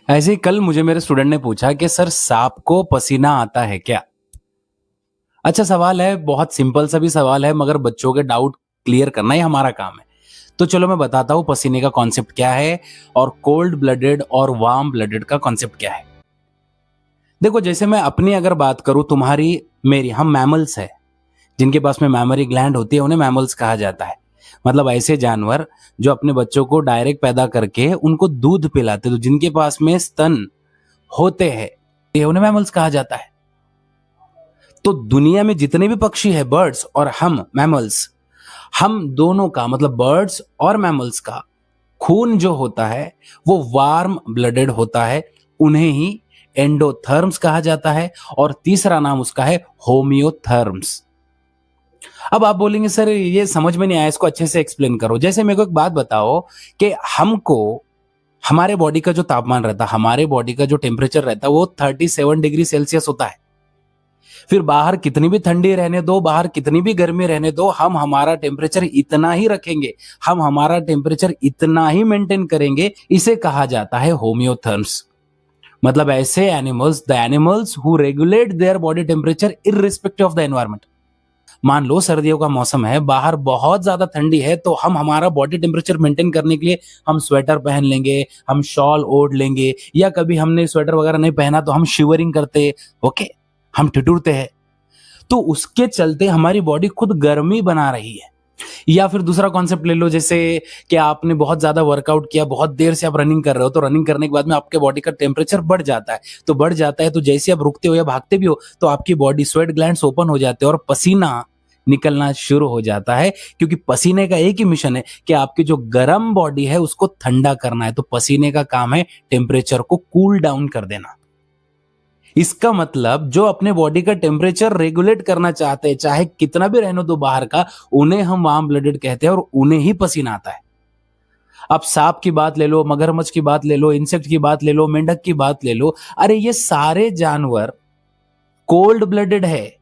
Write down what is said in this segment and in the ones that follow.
ऐसे ही कल मुझे मेरे स्टूडेंट ने पूछा कि सर सांप को पसीना आता है क्या? अच्छा सवाल है, बहुत सिंपल सा भी सवाल है मगर बच्चों के डाउट क्लियर करना ही हमारा काम है। तो चलो मैं बताता हूँ पसीने का कॉन्सेप्ट क्या है और कोल्ड ब्लडेड और वार्म ब्लडेड का कॉन्सेप्ट क्या है। देखो जैसे मैं अपनी अगर बात करूं, तुम्हारी मेरी, हम मैमल्स है जिनके पास में मैमरी ग्लैंड होती है, उन्हें मैमल्स कहा जाता है। मतलब ऐसे जानवर जो अपने बच्चों को डायरेक्ट पैदा करके उनको दूध पिलाते, तो जिनके पास में स्तन होते हैं, ये उन्हें मैमल्स कहा जाता है। तो दुनिया में जितने भी पक्षी है, बर्ड्स और हम मैमल्स, हम दोनों का मतलब बर्ड्स और मैमल्स का खून जो होता है वो वार्म ब्लडेड होता है, उन्हें ही एंडोथर्म्स कहा जाता है और तीसरा नाम उसका है होमियोथर्म्स। अब आप बोलेंगे सर ये समझ में नहीं आया, इसको अच्छे से एक्सप्लेन करो। जैसे मेरे को एक बात बताओ कि हमको हमारे बॉडी का जो तापमान रहता है, हमारे बॉडी का जो टेम्परेचर रहता है वो 37 डिग्री सेल्सियस होता है। फिर बाहर कितनी भी ठंडी रहने दो, बाहर कितनी भी गर्मी रहने दो, हम हमारा टेम्परेचर इतना ही रखेंगे, हम हमारा टेम्परेचर इतना ही मेंटेन करेंगे। इसे कहा जाता है होमियोथर्म्स। मतलब ऐसे animals, the animals who regulate their body temperature irrespective of the environment. मान लो सर्दियों का मौसम है, बाहर बहुत ज्यादा ठंडी है, तो हम हमारा बॉडी टेम्परेचर मेंटेन करने के लिए हम स्वेटर पहन लेंगे, हम शॉल ओढ़ लेंगे, या कभी हमने स्वेटर वगैरह नहीं पहना तो हम शिवरिंग करते, ओके, हम ठिठुरते हैं। तो उसके चलते हमारी बॉडी खुद गर्मी बना रही है। या फिर दूसरा कॉन्सेप्ट ले लो, जैसे कि आपने बहुत ज्यादा वर्कआउट किया, बहुत देर से आप रनिंग कर रहे हो, तो रनिंग करने के बाद में आपके बॉडी का टेम्परेचर बढ़ जाता है। तो बढ़ जाता है तो जैसे आप रुकते हो या भागते भी हो तो आपकी बॉडी स्वेट ग्लैंड्स ओपन हो जाते हैं और पसीना निकलना शुरू हो जाता है, क्योंकि पसीने का एक ही मिशन है कि आपकी जो गर्म बॉडी है उसको ठंडा करना है। तो पसीने का काम है टेम्परेचर को कूल डाउन कर देना। इसका मतलब जो अपने बॉडी का टेम्परेचर रेगुलेट करना चाहते हैं, चाहे कितना भी रहने दो बाहर का, उन्हें हम वार्म ब्लडेड कहते हैं और उन्हें ही पसीना आता है। अब सांप की बात ले लो, मगरमच्छ की बात ले लो, इंसेक्ट की बात ले लो, मेंढक की बात ले लो, अरे ये सारे जानवर कोल्ड ब्लडेड है।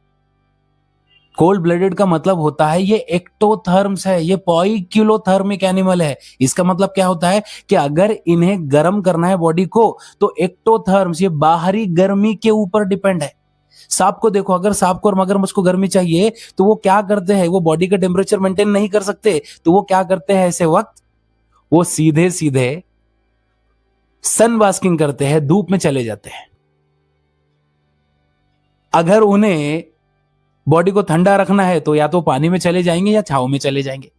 कोल्ड ब्लडेड का मतलब होता है ये एक्टोथर्म्स है, ये पॉइक्यूलोथर्मिक एनिमल है। इसका मतलब क्या होता है कि अगर इन्हें गर्म करना है बॉडी को तो एक्टोथर्म्स, ये बाहरी गर्मी के ऊपर डिपेंड है। सांप को देखो, अगर सांप को और मगरमच्छ को गर्मी चाहिए तो वो क्या करते हैं, वो बॉडी का टेम्परेचर मेंटेन नहीं कर सकते, तो वो क्या करते हैं ऐसे वक्त, वो सीधे सीधे सन बास्किंग करते हैं, धूप में चले जाते हैं। अगर उन्हें बॉडी को ठंडा रखना है तो या तो पानी में चले जाएंगे या छाव में चले जाएंगे।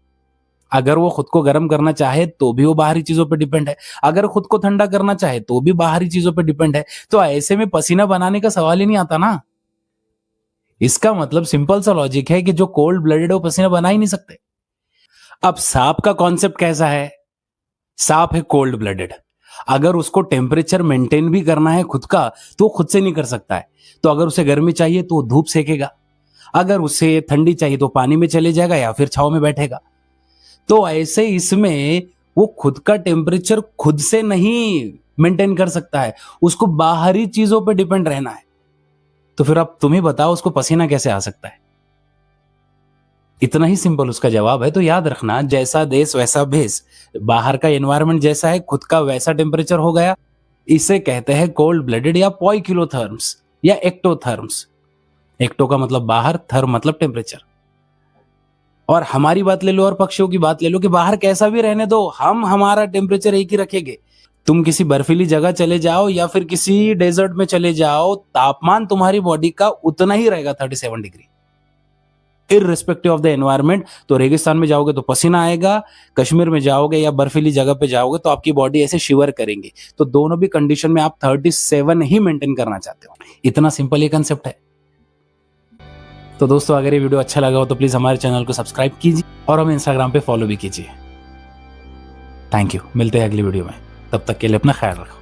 अगर वो खुद को गर्म करना चाहे तो भी वो बाहरी चीजों पर डिपेंड है, अगर खुद को ठंडा करना चाहे तो भी बाहरी चीजों पर डिपेंड है। तो ऐसे में पसीना बनाने का सवाल ही नहीं आता ना। इसका मतलब सिंपल सा लॉजिक है कि जो कोल्ड ब्लडेड है वो पसीना बना ही नहीं सकते। अब सांप का कॉन्सेप्ट कैसा है? सांप है कोल्ड ब्लडेड। अगर उसको टेम्परेचर मेंटेन भी करना है खुद का तो वो खुद से नहीं कर सकता है। तो अगर उसे गर्मी चाहिए तो वो धूप सेकेगा, अगर उसे ठंडी चाहिए तो पानी में चले जाएगा या फिर छाव में बैठेगा। तो ऐसे इसमें वो खुद का टेम्परेचर खुद से नहीं मेंटेन कर सकता है, उसको बाहरी चीजों पे डिपेंड रहना है। तो फिर अब तुम ही बताओ उसको पसीना कैसे आ सकता है? इतना ही सिंपल उसका जवाब है। तो याद रखना, जैसा देश वैसा भेष, बाहर का एनवायरनमेंट जैसा है खुद का वैसा टेम्परेचर हो गया। इसे कहते हैं कोल्ड ब्लडेड या पॉइक्यूलोथर्म्स या एक्टोथर्म्स। एक्टो का मतलब बाहर, थर्म मतलब टेम्परेचर। और हमारी बात ले लो और पक्षियों की बात ले लो कि बाहर कैसा भी रहने दो, हम हमारा टेम्परेचर एक ही रखेंगे। तुम किसी बर्फीली जगह चले जाओ या फिर किसी डेजर्ट में चले जाओ, तापमान तुम्हारी बॉडी का उतना ही रहेगा, 37 degree, irrespective of the environment. तो रेगिस्तान में जाओगे तो पसीना आएगा, कश्मीर में जाओगे या बर्फीली जगह पे जाओगे तो आपकी बॉडी ऐसे शिवर करेंगे। तो दोनों भी कंडीशन में आप 37 ही मेंटेन करना चाहते हो। इतना सिंपल ये कंसेप्ट है। तो दोस्तों अगर ये वीडियो अच्छा लगा हो तो प्लीज हमारे चैनल को सब्सक्राइब कीजिए और हमें इंस्टाग्राम पे फॉलो भी कीजिए। थैंक यू, मिलते हैं अगली वीडियो में, तब तक के लिए अपना ख्याल रखो।